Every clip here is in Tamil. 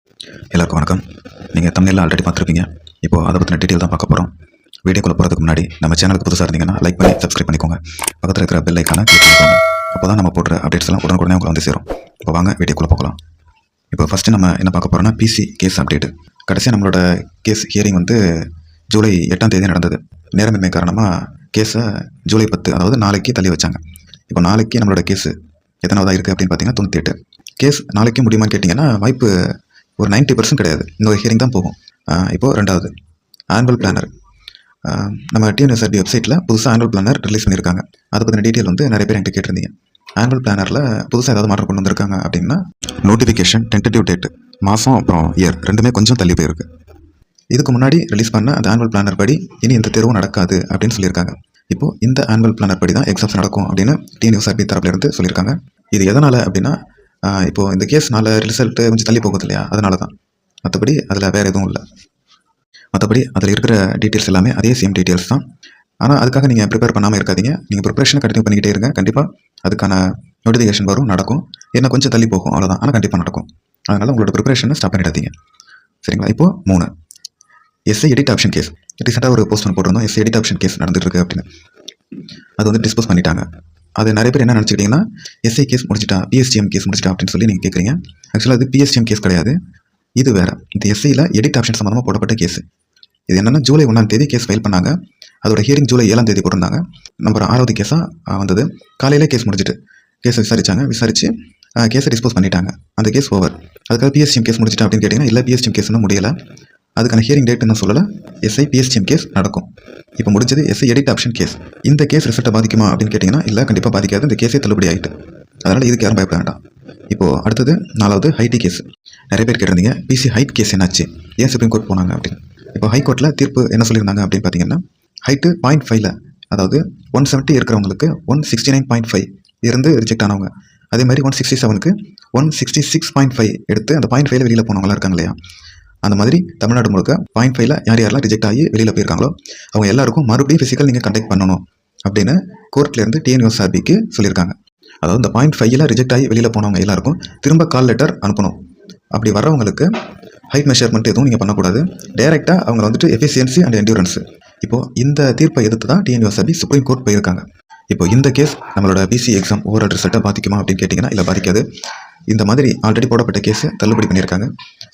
எல்லாருக்கும் வணக்கம். நீங்கள் தமிழில் ஆல்ரெடி பார்த்துருப்பீங்க. இப்போது அதை பற்றின டீட்டெயில் தான் பார்க்க போகிறோம். வீடியோக்குள்ளே போகிறதுக்கு முன்னாடி நம்ம சேனலுக்கு புதுசாக இருந்தீங்கன்னா லைக் பண்ணி சப்ஸ்கிரைப் பண்ணிக்கோங்க. பக்கத்தில் இருக்கிற பெல் ஐக்கானை கிளிக் பண்ணிக்கோங்க. அப்போ தான் நம்ம போடுற அப்டேட்ஸ் எல்லாம் உடனுக்குடனே உங்களுக்கு வந்து சேரும். இப்போ வாங்க வீடியோக்குள்ளே போகலாம். இப்போ ஃபஸ்ட்டு நம்ம என்ன பார்க்க போகிறோம்னா பிசி கேஸ் அப்டேட்டு. கடைசியாக நம்மளோட கேஸ் ஹியரிங் வந்து ஜூலை 8ஆம் தேதி நடந்தது. நேரமின்மை காரணமாக கேஸை ஜூலை 10 அதாவது நாளைக்கு தள்ளி வச்சாங்க. இப்போ நாளைக்கு நம்மளோட கேஸு எத்தனாவதாக இருக்குது அப்படின்னு பார்த்தீங்கன்னா 98. கேஸ் நாளைக்கு முடியுமான்னு கேட்டிங்கன்னா வாய்ப்பு ஒரு 90% கிடையாது. இன்னொரு ஹியரிங் தான் போகும். இப்போது ரெண்டாவது ஆனுவல் பிளானர். நம்ம டிஎன்எஸ்ஆர்பி வெப்சைட்டில் புதுசாக ஆனுவல் பிளானர் ரிலீஸ் பண்ணியிருக்காங்க. அதை பற்றின டீட்டெயில் வந்து நிறைய பேர் என்கிட்ட கேட்டிருந்தீங்க. ஆனுவல் பிளானரில் புதுசாக ஏதாவது மாற்றம் கொண்டு வந்திருக்காங்க அப்படின்னா நோட்டிஃபிகேஷன் டென்டேட்டிவ் டேட் மாதம் அப்புறம் இயர் ரெண்டுமே கொஞ்சம் தள்ளி போயிருக்கு. இதுக்கு முன்னாடி ரிலீஸ் பண்ண அந்த ஆனுவல் பிளானர் படி இனி இந்த தேர்வும் நடக்காது அப்படின்னு சொல்லியிருக்காங்க. இப்போது இந்த ஆனுவல் பிளானர் படி தான் எக்ஸாம்ஸ் நடக்கும் அப்படின்னு டிஎன்எஸ்ஆர்பி தரப்புலேருந்து சொல்லியிருக்காங்க. இது எதனால் அப்படின்னா இப்போது இந்த கேஸ்னால ரிசல்ட்டு கொஞ்சம் தள்ளி போகுது இல்லையா, அதனால தான். மற்றபடி அதில் வேறு எதுவும் இல்லை. மற்றபடி அதில் இருக்கிற டீட்டெயில்ஸ் எல்லாமே அதே சேம் டீட்டெயில்ஸ் தான். ஆனால் அதுக்காக நீங்கள் ப்ரிப்பேர் பண்ணாமல் இருக்காதீங்க. நீங்கள் ப்ரிப்பரேஷனை கண்டினியூ பண்ணிக்கிட்டே இருங்க. கண்டிப்பாக அதுக்கான நோட்டிஃபிகேஷன் வரும், நடக்கும். என்ன கொஞ்சம் தள்ளி போகும் அவ்வளோதான், ஆனால் கண்டிப்பாக நடக்கும். அதனால் உங்களோட ப்ரிப்பரேஷனை ஸ்டாப் பண்ணிடாதீங்க, சரிங்களா? இப்போது 3 எஸ்ஐ எடிட் ஆப்ஷன் கேஸ். ரீசெண்டாக ஒரு போஸ்ட் ஒன்று போட்டிருந்தோம், எஸ்ஐ எடிட் ஆப்ஷன் கேஸ் நடந்துட்டு இருக்கு அப்படின்னு. அது வந்து டிஸ்போஸ் பண்ணிட்டாங்க. அது நிறைய பேர் என்ன நினச்சிக்கிட்டிங்கன்னா எஸ்ஐ கேஸ் முடிச்சிட்டா, பிஎஸ்டிஎம் கேஸ் முடிச்சிட்டா அப்படின்னு சொல்லி நீங்கள் கேட்குறீங்க. ஆக்சுவலாக அது பிஎஸ்டிஎம் கேஸ் கிடையாது, இது வேறு. இந்த எஸ்ஐயில் எடிட் ஆப்ஷன் சம்மந்தமாக போடப்பட்ட கேஸ். இது என்னென்னா ஜூலை 1ஆம் தேதி கேஸ் ஃபைல் பண்ணாங்க. அதோட ஹியரிங் ஜூலை 7ஆம் தேதி போட்டிருந்தாங்க. நம்பர் 6வது கேஸாக வந்தது. காலையிலே கேஸ் முடிச்சுட்டு கேஸை விசாரித்து கேஸை டிஸ்போஸ் பண்ணிட்டாங்க. அந்த கேஸ் ஓவர். அதுக்காக பிஎஸ்டிஎம் கேஸ் முடிச்சிட்டா அப்படின்னு கேட்டிங்கன்னா இல்லை, பிஎஸ்டிஎம் கேஸ் இன்னும் முடியலை. அதுக்கான ஹியரிங் டேட் இன்னும் சொல்லலை. எஸ்ஐ பிஎஸ்டிஎம் கேஸ் நடக்கும். இப்போ முடிஞ்சது எஸ்ஐ எடிட் ஆப்ஷன் கேஸ். இந்த கேஸ் ரிசல்ட்டை பாதிக்குமா அப்படின்னு கேட்டிங்கன்னா இல்லை, கண்டிப்பாக பாதிக்காது. இந்த கேஸே தள்ளுபடி ஆகிட்டு. அதனால் இதுக்கு யாரும் பயப்பட வேண்டாம். இப்போது அடுத்தது 4வது ஹைட்டி கேஸ். நிறைய பேர் கேட்டிருந்தீங்க பிசி ஹைட் கேஸ் என்னாச்சு, ஏன் சுப்ரீம் கோர்ட் போனாங்க அப்படின்னு. இப்போ ஹைகோர்ட்டில் தீர்ப்பு என்ன சொல்லியிருந்தாங்க அப்படின்னு பார்த்தீங்கன்னா ஹைட்டு 0.5ல், அதாவது 170 இருக்கிறவங்களுக்கு 169.5 இருந்து ரிஜெக்ட் ஆனவங்க. அதே மாதிரி 167க்கு 166.5 எடுத்து அந்த 0.5ல் வெளியில் போனவங்களாம் இருக்காங்க இல்லையா, அந்த மாதிரி தமிழ்நாடு முழுக்க 0.5ல் யாரெல்லாம் ரிஜெக்ட் ஆகி வெளியில் போயிருக்காங்களோ அவங்க எல்லாருக்கும் மறுபடியும் ஃபிசிக்கல் நீங்கள் கண்டக்ட் பண்ணணும் அப்படின்னு கோர்ட்லேருந்து டிஎன்எஸ்ஆர்பிக்கு சொல்லியிருக்காங்க. அதாவது இந்த 0.5ல் ரிஜெக்ட் ஆகி வெளியில் போனவங்க எல்லாருக்கும் திரும்ப கால் லெட்டர் அனுப்பணும். அப்படி வர்றவங்களுக்கு ஹைட் மெஷர்மெண்ட் எதுவும் நீங்கள் பண்ணக்கூடாது. டைரெக்டாக அவங்க வந்துட்டு எஃபிஷியன்சி அண்ட் என்டியூரன்ஸு. இப்போது இந்த தீர்ப்பை எதிர்த்து தான் டிஎன்எஸ்ஆர்பி சுப்ரீம் கோர்ட் போயிருக்காங்க. இப்போ இந்த கேஸ் நம்மளோட பிசி எக்ஸாம் ஓவரால் ரிசல்ட்டை பாதிக்குமா அப்படின்னு கேட்டிங்கன்னா இல்லை, பாதிக்காது. இந்த மாதிரி ஆல்ரெடி போடப்பட்ட கேஸை தள்ளுபடி பண்ணியிருக்காங்க.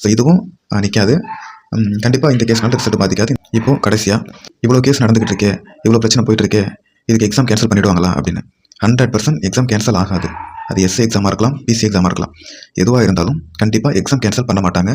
ஸோ இதுவும் நிற்காது. கண்டிப்பாக இந்த கேஸ் நல்ல ரிசல்ட் பாதிக்காது. இப்போது கடைசியாக இவ்வளோ கேஸ் நடந்துகிட்டு இருக்கே, இவ்வளோ பிரச்சனை போயிட்டுருக்கே, இதுக்கு எக்ஸாம் கேன்சல் பண்ணிவிடுவாங்களா அப்படின்னு. 100% எக்ஸாம் கேன்சல் ஆகாது. அது எஸ்ஏ எக்ஸாமாக இருக்கலாம், பிசி எக்ஸாமாக இருக்கலாம். எதுவாக இருந்தாலும் கண்டிப்பாக எக்ஸாம் கேன்சல் பண்ண மாட்டாங்க.